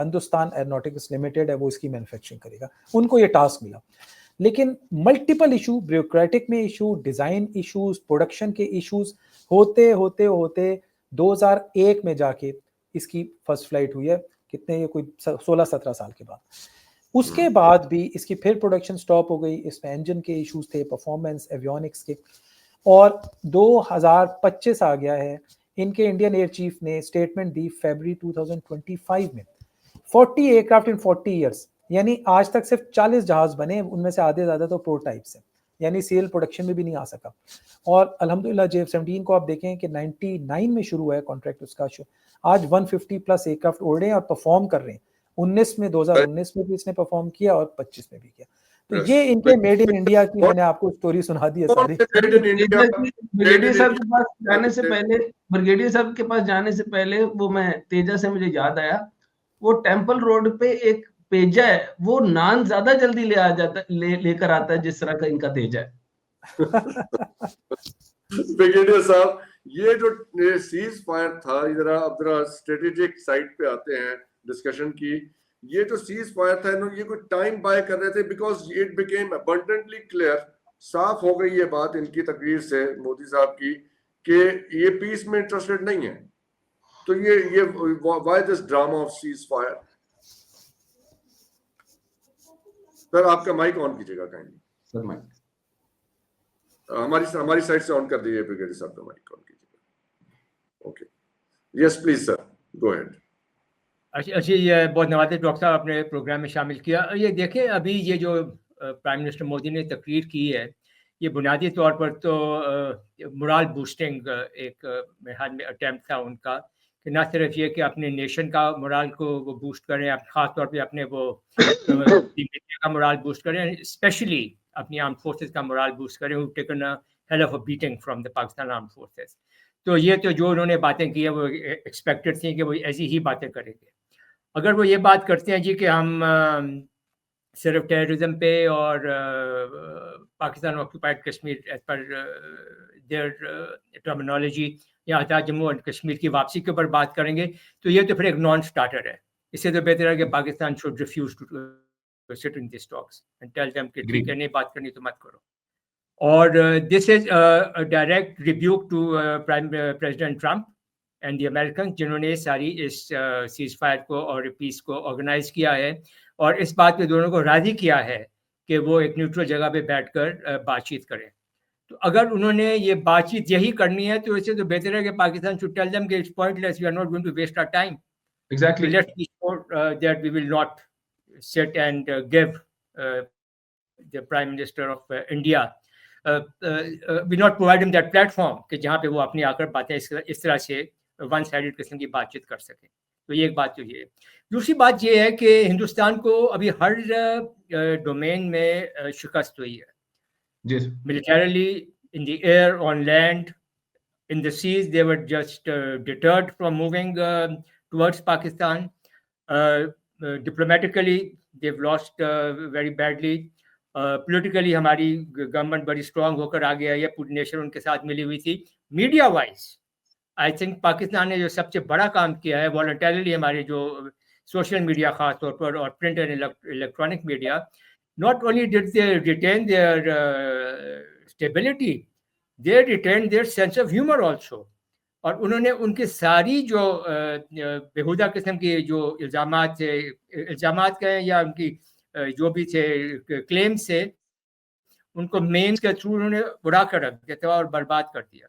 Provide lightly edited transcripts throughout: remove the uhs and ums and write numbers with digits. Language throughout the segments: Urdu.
ہندوستان ایروناٹکس لمیٹڈ ہے وہ اس کی مینوفیکچرنگ کرے گا, ان کو یہ ٹاسک ملا. لیکن ملٹیپل ایشو, بیوروکریٹک میں ایشو, ڈیزائن ایشوز, پروڈکشن کے ایشوز ہوتے ہوتے ہوتے 2001 میں جا کے اس کی فرسٹ فلائٹ ہوئی ہے, کتنے یہ کوئی 16-17 سال کے بعد. اس کے بعد بھی اس کی پھر پروڈکشن سٹاپ ہو گئی, اس میں انجن کے ایشوز تھے, پرفارمنس, ایویونکس کے, اور 2025 آ گیا ہے. ان کے انڈین ایئر چیف نے اسٹیٹمنٹ دی فیبرری 2025 میں, 40 ایئر کرافٹ ان 40 ایئرس, یعنی آج تک صرف 40 جہاز بنے, ان میں سے آدھے زیادہ تو پروٹوٹائپس ہیں, یعنی سیریل پروڈکشن میں بھی نہیں آ سکا. اور الحمدللہ JF-17 کو آپ دیکھیں کہ 99 میں شروع ہوا ہے کانٹریکٹ اس کا, آج 150 پلس ایئر کرافٹ اڑ رہے ہیں اور پرفارم کر رہے ہیں. 2019 میں بھی اس نے پرفارم کیا اور 25 میں بھی کیا. تو یہ ان کے میڈ ان انڈیا کی میں نے آپ کو اسٹوری سنا دی ہے ساری. بریگیڈیئر صاحب کے پاس جانے سے پہلے وہ میں تیجا سے مجھے یاد آیا, وہ ٹیمپل روڈ پہ ایک پیجا ہے, وہ نان زیادہ جلدی لے کر آتا ہے جس طرح کا ان کا تیجا ہے. بریگیڈیئر صاحب یہ جو سیز فائر تھا, ذرا اب ذرا اسٹریٹجک سائٹ پہ آتے ہیں ڈسکشن کی. یہ جو سیز فائر تھا یہ کوئی ٹائم بائی کر رہے تھے, because it became abundantly clear, صاف ہو گئی یہ بات ان کی تقریر سے مودی صاحب کی, کہ یہ پیس میں انٹرسٹڈ نہیں ہے. تو یہ why this drama of ceasefire. Sir آپ کا مائک آن کیجیے گا کائنڈلی. سر مائک ہماری سائڈ سے آن کر دیجیے, بریگیڈیئر صاحب کا مائک آن کیجیے گا. Okay, yes please sir, go ahead. اچھا, یہ بہت نوازے ڈاکٹر صاحب اپنے پروگرام میں شامل کیا. یہ دیکھیں ابھی یہ جو پرائم منسٹر مودی نے تقریر کی ہے, یہ بنیادی طور پر تو مورال بوسٹنگ ایک میرے میں اٹیمپٹ تھا ان کا, کہ نہ صرف یہ کہ اپنے نیشن کا مورال کو وہ بوسٹ کریں, خاص طور پہ اپنے وہ کا مورال بوسٹ کریں, اسپیشلی اپنی آرم فورسز کا مورال بوسٹ کریں, who taken a hell of a beating from the Pakistan Armed Forces. تو یہ تو جو انہوں نے باتیں کی ہیں وہ ایکسپیکٹڈ تھیں کہ وہ ایسی ہی باتیں کریں گے. اگر وہ یہ بات کرتے ہیں جی کہ ہم صرف ٹیررزم پہ اور Pakistan occupied Kashmir as per their terminology یا حتی جموں اور کشمیر کی واپسی کے اوپر بات کریں گے, تو یہ تو پھر ایک نان اسٹارٹر ہے. اس سے تو بہتر ہے کہ Pakistan should refuse to sit in these talks and tell them کہ ٹھیک ہے نہیں بات کرنی تو مت کرو. اور this is a direct rebuke to President Trump and the Americans, جنہوں نے ساری اس سیز فائر کو اور پیس کو آرگنائز کیا ہے, اور اس بات پہ دونوں کو راضی کیا ہے کہ وہ ایک نیوٹرل جگہ پہ بیٹھ کر بات چیت کریں. تو اگر انہوں نے یہ بات چیت یہی کرنی ہے تو اس سے تو بہتر ہے کہ پاکستان should tell them کہ it's pointless, we are not going to waste our time. Exactly. Let's be sure that we will not sit and give the Prime Minister of India will not provide him that platform کہ جہاں پہ وہ اپنی آ کر باتیں اس طرح سے ون سائیڈڈ قسم کی بات چیت کر سکیں. تو یہ ایک بات تو یہ ہے. دوسری بات یہ ہے کہ ہندوستان کو ابھی ہر ڈومین میں شکست ہوئی ہے. Militarily, in the air, on land, in the seas, they were just deterred from moving towards Pakistan. Diplomatically, they've lost very badly. Politically, ہماری گورنمنٹ بڑی اسٹرانگ ہو کر آگے آئی ہے, پوری نیشن ان کے ساتھ ملی ہوئی تھی. Media wise I think Pakistan نے جو سب سے بڑا کام کیا ہے والنٹریلی, ہمارے جو سوشل میڈیا خاص طور پر اور print and electronic media, not only did they retain their stability, they retained their sense of humor also. اور انہوں نے ان کی ساری جو بےہودہ قسم کے جو الزامات تھے, الزامات کہیں یا ان کی جو بھی تھے کلیمز سے, ان کو مینس کے تھرو انہوں نے اڑا کر رکھ دیا تھا اور برباد کر دیا.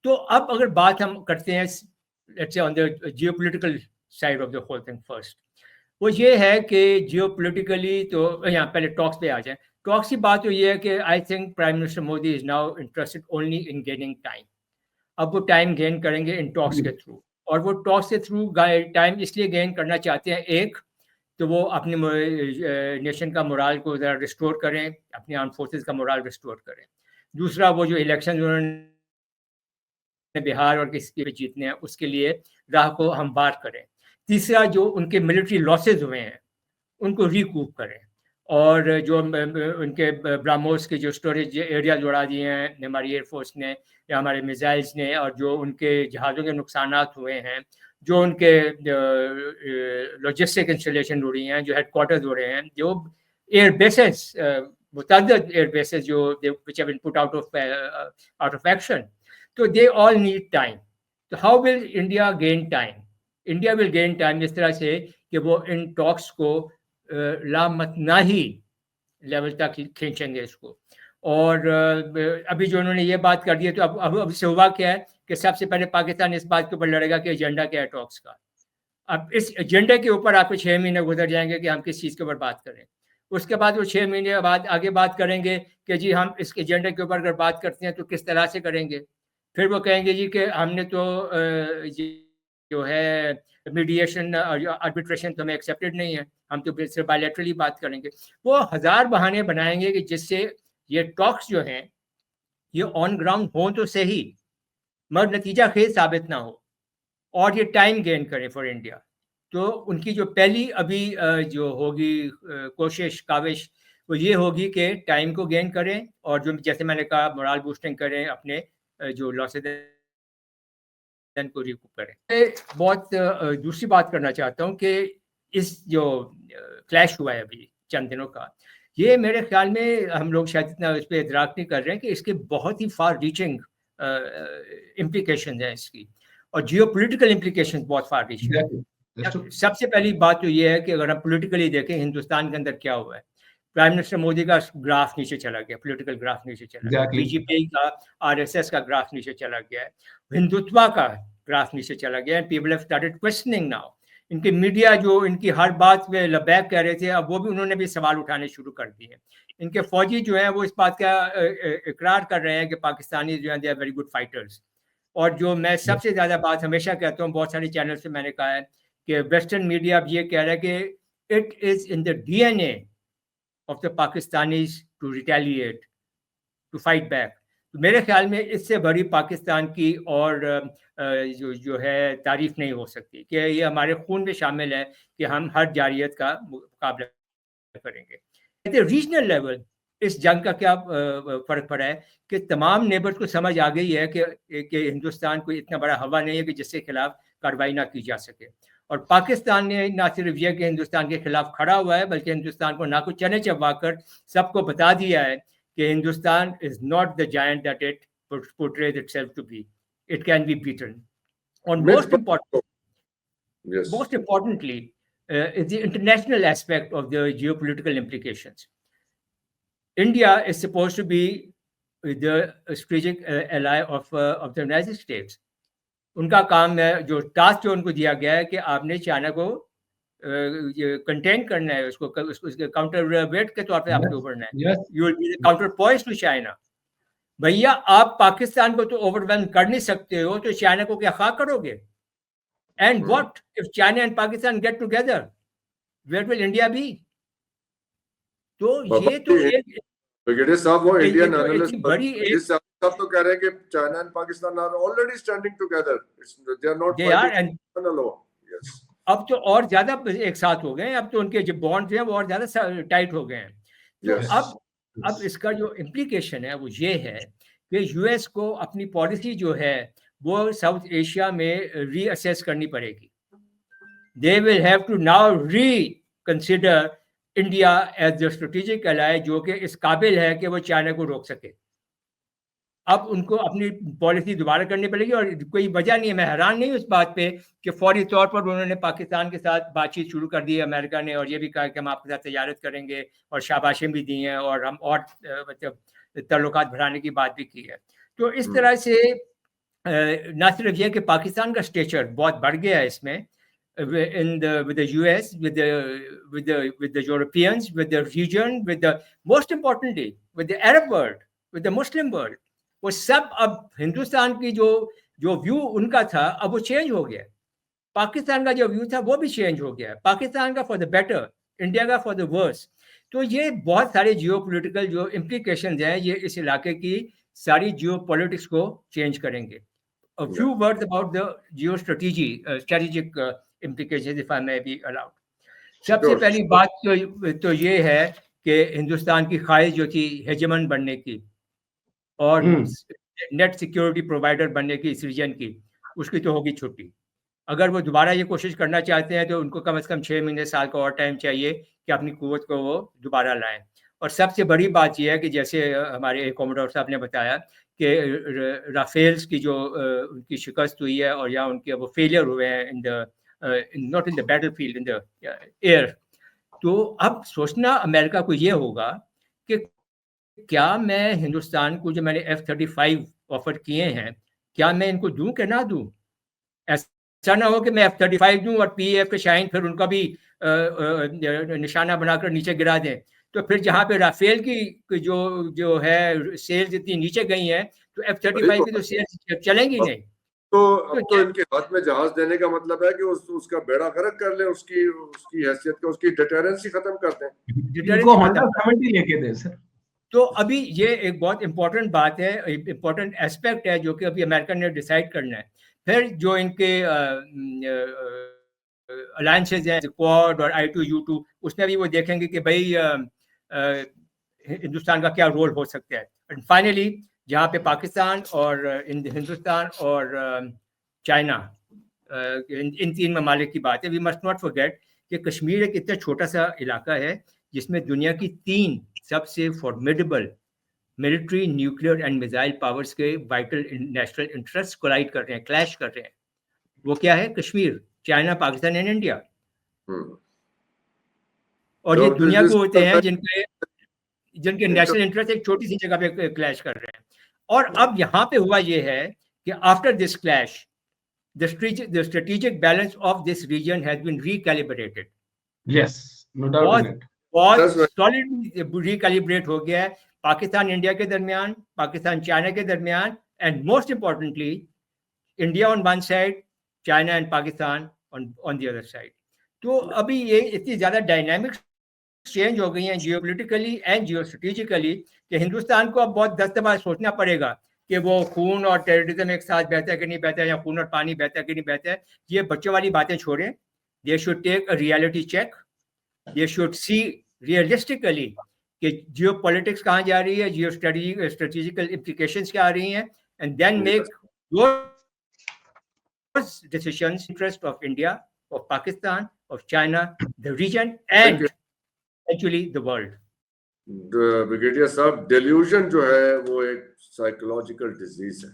تو اب اگر بات ہم کرتے ہیں let's say on the geopolitical side of the whole thing first, وہ یہ ہے کہ جیو پولیٹیکلی تو یہاں پہلے ٹاکس پہ آ جائیں. ٹاکس کی بات تو یہ ہے کہ I think prime minister Modi is now interested only in gaining time. اب وہ ٹائم گین کریں گے ان ٹاکس کے تھرو, اور وہ ٹاکس کے تھرو ٹائم اس لیے گین کرنا چاہتے ہیں, ایک تو وہ اپنی نیشن کا مورال کو ذرا ریسٹور کریں, اپنی آرم فورسز کا مورال ریسٹور کریں. دوسرا, وہ جو الیکشن انہوں نے بہار اور کسی پہ جیتنے ہیں اس کے لیے راہ کو ہموار کریں. تیسرا, جو ان کے ملٹری لاسز ہوئے ہیں ان کو ریکوپ کریں, اور جو ان کے براموس کے جو اسٹوریج ایریا جوڑا دیے ہیں ہماری ایئر فورس نے یا ہمارے میزائلز نے, اور جو ان کے جہازوں کے نقصانات ہوئے ہیں جو ان کے لاجسٹک انسٹالیشن ہو رہی ہیں, جو ہیڈ کوارٹرز ہو رہے ہیں, جو ایئر بیسز, متعدد ایئر بیسز جو which have been put out of action, تو they all need time. تو how will India gain time? India will gain time اس طرح سے کہ وہ ان ٹاکس کو لامتناہی لیول تک کھینچیں گے اس کو. اور ابھی جو انہوں نے یہ بات کر دی ہے, تو اب سے ہوا کیا ہے کہ سب سے پہلے پاکستان اس بات کے اوپر لڑے گا کہ ایجنڈا کیا ہے ٹاکس کا. اب اس ایجنڈے کے اوپر آپ کو 6 مہینے گزر جائیں گے کہ ہم کس چیز کے اوپر بات کریں. اس کے بعد وہ 6 مہینے بعد آگے بات کریں گے کہ جی ہم اس ایجنڈے کے اوپر اگر بات کرتے ہیں تو کس طرح سے کریں گے. پھر وہ کہیں گے جی کہ ہم نے تو جو ہے میڈیشن اور آربیٹریشن تو ہمیں ایکسیپٹڈ نہیں ہے, ہم تو صرف بائیلیٹرلی بات کریں گے. وہ ہزار بہانے بنائیں گے کہ جس سے یہ ٹاکس جو ہیں یہ آن گراؤنڈ ہوں تو صحیح مگر نتیجہ خیز ثابت نہ ہو, اور یہ ٹائم گین کریں فار انڈیا. تو ان کی جو پہلی ابھی جو ہوگی کوشش کاوش وہ یہ ہوگی کہ ٹائم کو گین کریں, اور جو جیسے میں نے کہا مورال بوسٹنگ کریں, اپنے جو لاسز کو ریکوپ کریں. بہت دوسری بات کرنا چاہتا ہوں کہ اس جو کلیش ہوا ہے ابھی چند دنوں کا, یہ میرے خیال میں ہم لوگ شاید اتنا اس پہ ادراک نہیں کر رہے ہیں کہ اس کے بہت ہی فار ریچنگ امپلیکیشنز ہیں اس کی, اور جیو پولیٹیکل امپلیکیشنز بہت فار ریچنگ ہیں. سب سے پہلی بات تو یہ ہے کہ اگر ہم پولیٹیکلی دیکھیں ہندوستان کے اندر کیا ہوا ہے, پرائم منسٹر مودی کا گراف نیچے چلا گیا, پولیٹیکل گراف نیچے چلا گیا, بی جے پی کا RSS کا گراف نیچے چلا گیا ہے, ہندوتوا کا گراف نیچے چلا گیا ہے. People have started questioning now. ان کے میڈیا جو ان کی ہر بات پہ لبیک کہہ رہے تھے, اب وہ بھی انہوں نے بھی سوال اٹھانے شروع کر دیے ہیں. ان کے فوجی جو ہیں وہ اس بات کا اقرار کر رہے ہیں کہ پاکستانی جو ہیں they are very good fighters. اور جو میں سب سے زیادہ بات ہمیشہ کہتا ہوں, بہت سارے چینل سے میں نے کہا ہے کہ ویسٹرن میڈیا اب یہ کہہ رہا ہے کہ it is in the DNA of the Pakistanis to retaliate, to fight back. میرے خیال میں اس سے بڑی پاکستان کی اور جو ہے تعریف نہیں ہو سکتی کہ یہ ہمارے خون میں شامل ہے کہ ہم ہر جارحیت کا مقابلہ کریں گے. ریجنل لیول اس جنگ کا کیا فرق پڑا ہے کہ تمام نیبرز کو سمجھ آ گئی ہے کہ ہندوستان کوئی اتنا بڑا ہوا نہیں ہے کہ جس کے خلاف کارروائی نہ کی جا سکے. اور پاکستان نے نہ صرف یہ کہ ہندوستان کے خلاف کھڑا ہوا ہے, بلکہ ہندوستان کو نہ کچھ چنے چبا کر سب کو بتا دیا ہے کہ Hindustan is not the giant that it portrays itself to be. It can be beaten. And most importantly is the international aspect of the geopolitical implications. India is supposed to be the strategic ally of the United States. ان کا کام ہے, جو ٹاسک جو ان کو دیا گیا ہے کہ آپ نے چائنا کو کنٹین کرنا ہے, اس کو کاؤنٹر ویٹ کے طور پہ آپ کو ابھرنا ہے. You will be the counterpoise to China. بھیا آپ پاکستان کو تو اوور ویلم کر نہیں سکتے ہو, تو چائنا کو کیا خواہ کرو گے؟ And what if China and Pakistan get together, where will India be? تو یہ تو ایک Brigadier صاحب وہ انڈین انالسٹ بڑی سب تو کہہ رہے ہیں کہ China and Pakistan are already standing together. They are not fighting alone. Yes. اب تو اور زیادہ ایک ساتھ ہو گئے ہیں, اب تو ان کے جو بانڈ ہیں وہ اور زیادہ ٹائٹ ہو گئے ہیں. تو اب اس کا جو امپلیکیشن ہے وہ یہ ہے کہ US کو اپنی پالیسی جو ہے وہ ساؤتھ ایشیا میں ری اسیس کرنی پڑے گی. They will have to now reconsider India as a strategic ایلائی جو کہ اس قابل ہے کہ وہ چائنا کو روک سکے. اب ان کو اپنی پالیسی دوبارہ کرنی پڑے گی, اور کوئی وجہ نہیں ہے, میں حیران نہیں ہوں اس بات پہ کہ فوری طور پر انہوں نے پاکستان کے ساتھ بات چیت شروع کر دی ہے امریکہ نے, اور یہ بھی کہا کہ ہم آپ کے ساتھ تجارت کریں گے, اور شاباشیں بھی دی ہیں, اور ہم اور تعلقات بڑھانے کی بات بھی کی ہے. تو اس طرح سے نہ صرف یہ کہ پاکستان کا اسٹیچر بہت بڑھ گیا ہے اس میں, with the US, with the Europeans, with the region, most importantly, with the Arab world, with the Muslim world. وہ سب اب ہندوستان کی جو ویو ان کا تھا اب وہ چینج ہو گیا. پاکستان کا جو ویو تھا وہ بھی چینج ہو گیا, پاکستان کا فار دا بیٹر, انڈیا کا فار دا ورس. تو یہ بہت سارے جیو پولیٹیکل جو امپلیکیشنز ہیں یہ اس علاقے کی ساری جیو پولیٹکس کو چینج کریں گے. A few words about the strategic implications, if I may be allowed. سب سے پہلی بات تو یہ ہے کہ ہندوستان کی خواہش جو تھی ہیجمن بننے کی اور نیٹ سیکیورٹی پرووائڈر بننے کی اس ریجن کی, اس کی تو ہوگی چھٹی. اگر وہ دوبارہ یہ کوشش کرنا چاہتے ہیں تو ان کو کم از کم 6 مہینے سال کا اور ٹائم چاہیے کہ اپنی قوت کو وہ دوبارہ لائیں. اور سب سے بڑی بات یہ ہے کہ جیسے ہمارے کوموڈور صاحب نے بتایا کہ رافیلز کی جو ان کی شکست ہوئی ہے اور یا ان کے وہ فیلئر ہوئے ہیں not in the battlefield in the air, تو اب سوچنا امریکہ کو یہ ہوگا کہ کیا میں ہندوستان کو جو میں نے F-35 آفر کیے ہیں کیا میں ان کو دوں کہ نہ دوں. ایسا نہ ہو کہ میں F-35 دوں اور PAF کے شاہین پھر ان کا بھی نشانہ بنا کر نیچے گرا دیں. تو پھر جہاں پہ رافیل کی جو ہے سیلز اتنی نیچے گئی ہیں تو F-35 کی تو سیلز چلیں گی نہیں. تو اب تو ان کے ہاتھ میں جہاز دینے کا مطلب ہے کہ اس کا بیڑا غرق کر لیں, اس کی حیثیت کو, اس کی ڈیٹرنسی ختم کر دیں. ان کو ہونڈا 70 لے کے دیں سر. تو ابھی یہ ایک بہت امپورٹنٹ بات ہے, امپورٹنٹ اسپیکٹ ہے جو کہ ابھی امریکہ نے ڈیسائیڈ کرنا ہے. پھر جو ان کے الائنسز ہیں کوڈ اور I2U2 اس میں بھی وہ دیکھیں گے کہ بھائی ہندوستان کا کیا رول ہو سکتا ہے. اینڈ فائنلی جہاں پہ پاکستان اور ہندوستان اور چائنا ان تین ممالک کی بات ہے, وی مسٹ ناٹ فارگیٹ کہ کشمیر ایک اتنا چھوٹا سا علاقہ ہے جس میں دنیا کی 3 سب سے formidable military, nuclear and missile powers کے وائٹل نیشنل انٹرسٹ کولائڈ کر رہے ہیں, کلیش کر رہے ہیں. وہ کیا ہے؟ Kashmir, China, Pakistan and India. اور یہ دنیا کو ہوتے ہیں جن کے نیشنل انٹرسٹ ایک چھوٹی سی جگہ پہ کلیش کر رہے ہیں. اور اب یہاں پہ ہوا یہ ہے کہ after this clash the strategic balance of this region has been recalibrated. Yes, no doubt in it. بہت solid recalibrate ہو گیا ہے پاکستان انڈیا کے درمیان, پاکستان چائنا کے درمیان, and most importantly India on one side, China and Pakistan on the other side. تو ابھی یہ اتنی زیادہ ڈائنامکس چینج ہو گئی ہیں geopolitically and geostrategically کہ ہندوستان کو اب بہت 10 دفعہ سوچنا پڑے گا کہ وہ خون اور ٹیررزم ایک ساتھ بہتا ہے کہ نہیں بہتا ہے, یا خون اور پانی بہتا ہے کہ نہیں بہتا ہے. یہ بچوں والی باتیں چھوڑیں. They should take a reality check. They should see realistically کہ جیو پولیٹکس کہاں جا رہی ہے, جیو اسٹریٹجیکل امپلیکیشنس کیا آ رہی ہیں, and then make those decisions interest of India, of Pakistan, of China, the region and actually the world. Brigadier صاحب, ڈیلیوژن جو ہے وہ ایک سائیکولوجیکل ڈیزیز ہے.